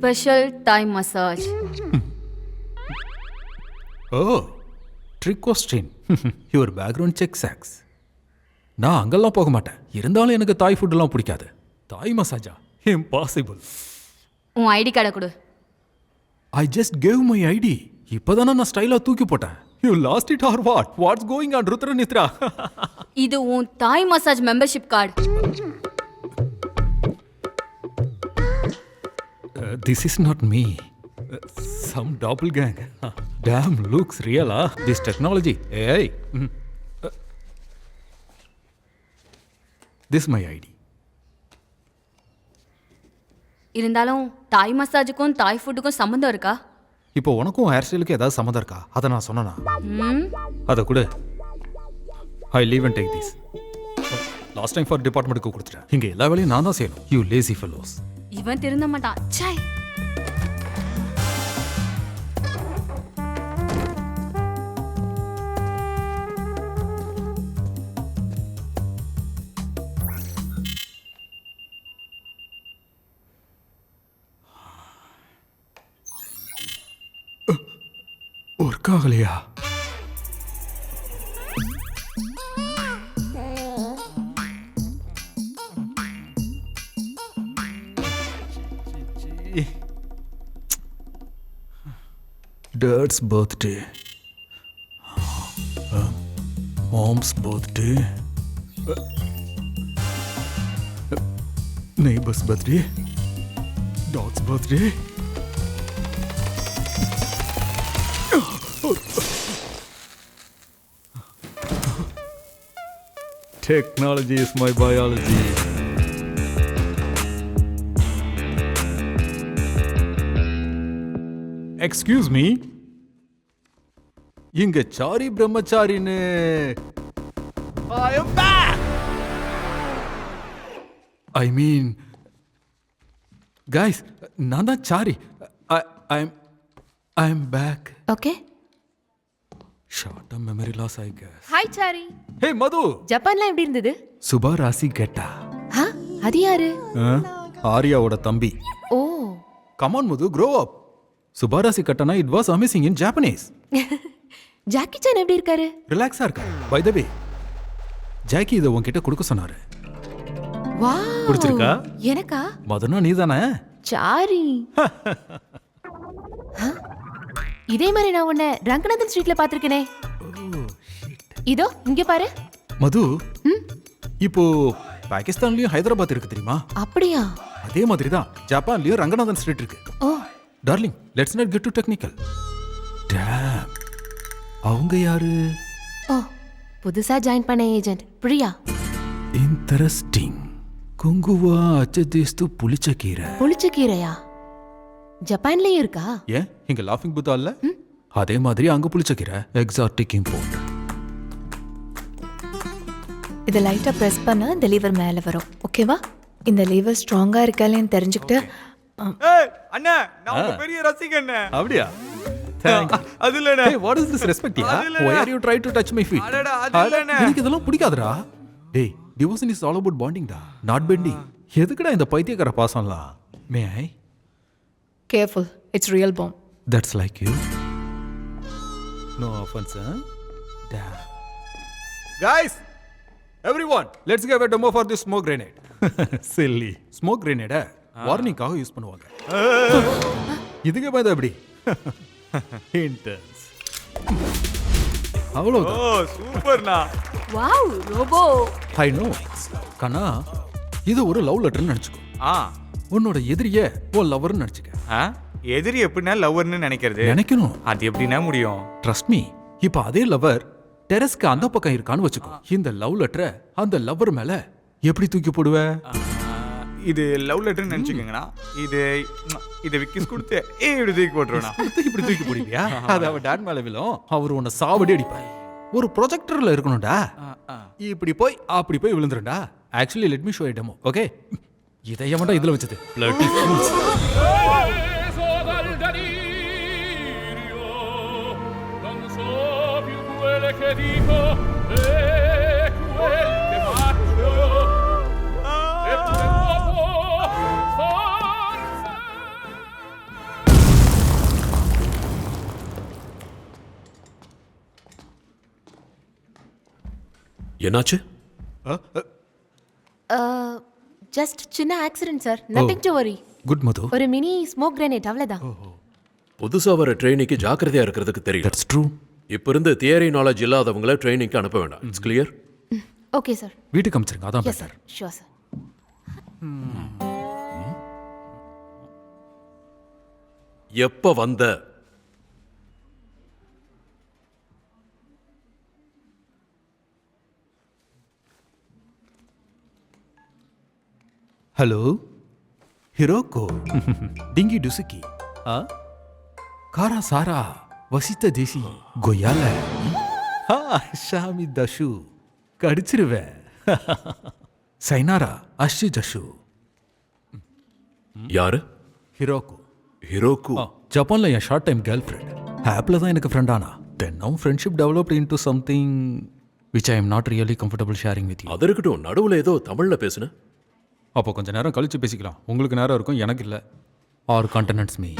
Special Thai massage. Oh, trick question. Your background check sucks. நான் அங்கெல்லாம் போக மாட்டேன். இருந்தாலும் எனக்கு தாய் ஃபுட்டெல்லாம் பிடிக்காது. தாய் மசாஜா இம்பாசிபிள். உன் ஐடி கார்டை கொடு. I just gave my ID. இப்போதானே நான் ஸ்டைலாக தூக்கி போட்டேன். You lost it or what? What's going on, Rutranitra? இது உன் Thai massage membership card. This is not me. Some doppelganger. Damn, looks real, huh? This technology. Hey. This is my ID. இருந்தாலும் தாய் மசாஜுக்கும் தாய் ஃபுட்டுக்கும் சம்மந்தம் இருக்கா? இப்போ உனக்கும் ஹேர் ஸ்டைலுக்கு ஏதாவது சம்மந்தம் இருக்கா? அதை நான் சொன்னேனா? அதை கூட I leave and take this. Last time for டிபார்ட்மெண்ட்டுக்கு கொடுத்துட்டேன். இங்கே எல்லா வேலையும் நான் தான் செய்யணும். You lazy fellows. இவன் திருந்த மாட்டான். சை. ஒர்க் ஆகலையா? Dad's birthday, mom's birthday, neighbor's birthday, dog's birthday. Technology is my biology. Excuse me. இங்க சாரி பிரம்மச்சாரின்னு I am back. I mean, guys, நான் தான் Chari. I'm back. Okay. Short term memory loss, I guess. Hi Chari. Hey Madhu. ஜப்பான்ல எப்படி இருந்தது? சுபா ராசி கெட்டா. அது யாரு? ஆரியாவோட தம்பி. ஓ. Come on Madhu, grow up. Subha ராசி கட்டனா it was amazing in Japanese. Jackie Chan எப்படி இருக்காரு? ரிலாக்ஸா இருக்கா. By the way, ஜாக்கி இதை உன்கிட்ட கொடுக்க சொன்னாரு. வாவ். பிடிச்சிருக்கா? எனக்கா? மதுனா நீதானே? சாரி. இதே மாதிரி நான் உன்னை ரங்கநாதன் ஸ்ட்ரீட்ல பாத்திருக்கேனே. இதோ இங்க பாரு. மது, இப்போ பாகிஸ்தான்லயும் ஹைதராபாத் இருக்கு தெரியுமா? அப்படியா? அதே மாதிரி தான் ஜப்பான்லயும் ரங்கநாதன் ஸ்ட்ரீட் இருக்கு. Oh darling, let's not get too technical. Damn, அவங்க யாரு? ஓ, புதுசா ஜாயின் பண்ண ஏஜென்ட் பிரியா. இன்ட்ரஸ்டிங். குங்குவா அச்சதேஸ்து புளிச்சக்கீரை. புளிச்சக்கீரையா? ஜப்பான்லயும் இருக்கா? ஏன் இங்க லாஃபிங் புத்தா இல்ல? அதே மாதிரி அங்க புளிச்சக்கீரை எக்ஸாட்டிக் இம்போர்ட். இதை லைட்டா பிரஸ் பண்ணா இந்த லீவர் மேல வரும். ஓகேவா? இந்த லீவர் ஸ்ட்ராங்கா இருக்காலேன்னு தெரிஞ்சுக்கிட்டு அண்ணா நான் உங்க பெரிய ரசிகன். அப்படியா? அது இல்லண்ணே. Hey, what is this respect? Why are you trying to touch my feet? அடடா அது இல்லண்ணே. எனக்கு இதெல்லாம் பிடிக்காதுடா. டேய், devotion is all about bonding டா, not bending. எதுக்குடா இந்த பைத்தியக்கார பாசம்லாம்? May I? Careful, it's real bomb. That's like you. No offense, huh? Damn. Guys, everyone, let's give a demo for this smoke grenade. Silly. Smoke grenade வார்னிங்காக use பண்ணுவாங்க. இதுக்கு பயந்தா எப்படி? Intense. அவ்வளவுதான். ஓ சூப்பர்ண்ணா. Wow, robot. I know. கண்ணா, இது ஒரு லவ் லெட்டர்னு நினைச்சுக்கோ. உன்னோட எதிரிய உன் லவர்னு நினைச்சுக்க. எதிரி எப்படின்னா லவ்வர்னு நினைக்கிறது? நினைக்கணும். அது எப்படின்னா முடியும்? Trust me. இப்போ அதே லவர் டெரஸ்க்கு அந்த பக்கம் இருக்கான்னு வச்சுக்கோ. இந்த லவ் லெட்டரை அந்த லவர் மேல எப்படி தூக்கி போடுவ? இது லவ் லெட்டர்னு நினைச்சுக்கோங்கண்ணா. இதை விக்கிஸ் கொடுத்து இப்படி தூக்கி போட்டுருவேண்ணா. இப்படி தூக்கி போடுவியா? அது அவ டாட் மேல விழும். அவர் உன்னை சாவடி அடிப்பாய். ஒரு ப்ரொஜெக்டர்ல இருக்கணும்டா. இப்படி போய் அப்படி போய் விழுந்துருண்டா. Actually let me show a demo. Okay? இதை எவன்டா இதுல வச்சது? Bloody fools. Che dico e quel che faccio e poi dopo forse என்னாச்சு? ஜஸ்ட் சின்ன accident sir, nothing to worry. Good Madhu. ஒரு மினி ஸ்மோக் கிரேனேட் அவ்வளவுதான். புதுசா வர ட்ரெயினிக்கு ஜாக்கிரதையா இருக்கிறதுக்கு தெரியும். That's true. இப்ப இருந்து தியரி நாலேஜ் இல்லாதவங்கள ட்ரைனிங்க்கு அனுப்ப வேண்டாம். It's clear? Okay sir. வீட்டுக்கு அமிச்சிருங்க, அதான் is better. Sir, sure sir. எப்ப வந்த? ஹலோ ஹிரோகோ டிங்கி டுசுக்கி காரா சாரா வசித்த தேசி கொய்யால ஷாமி தஷு கடிச்சிருவேன் சைனாரா அஷு ஜஷு. யாரு? ஹிரோகோ. ஹிரோக்கு. ஜப்பான்ல என் ஷார்ட் டைம் கேர்ள் ஃப்ரெண்ட். ஆப்பில் தான் எனக்கு ஃப்ரெண்ட் ஆனா. தென் now friendship developed into something which I am not really comfortable sharing with you. அது இருக்கட்டும், நடுவுல ஏதோ தமிழ்ல பேசுன. அப்போ கொஞ்சம் நேரம் கழிச்சு பேசிக்கலாம். உங்களுக்கு நேரம் இருக்கும், எனக்கு இல்லை. Are continents me.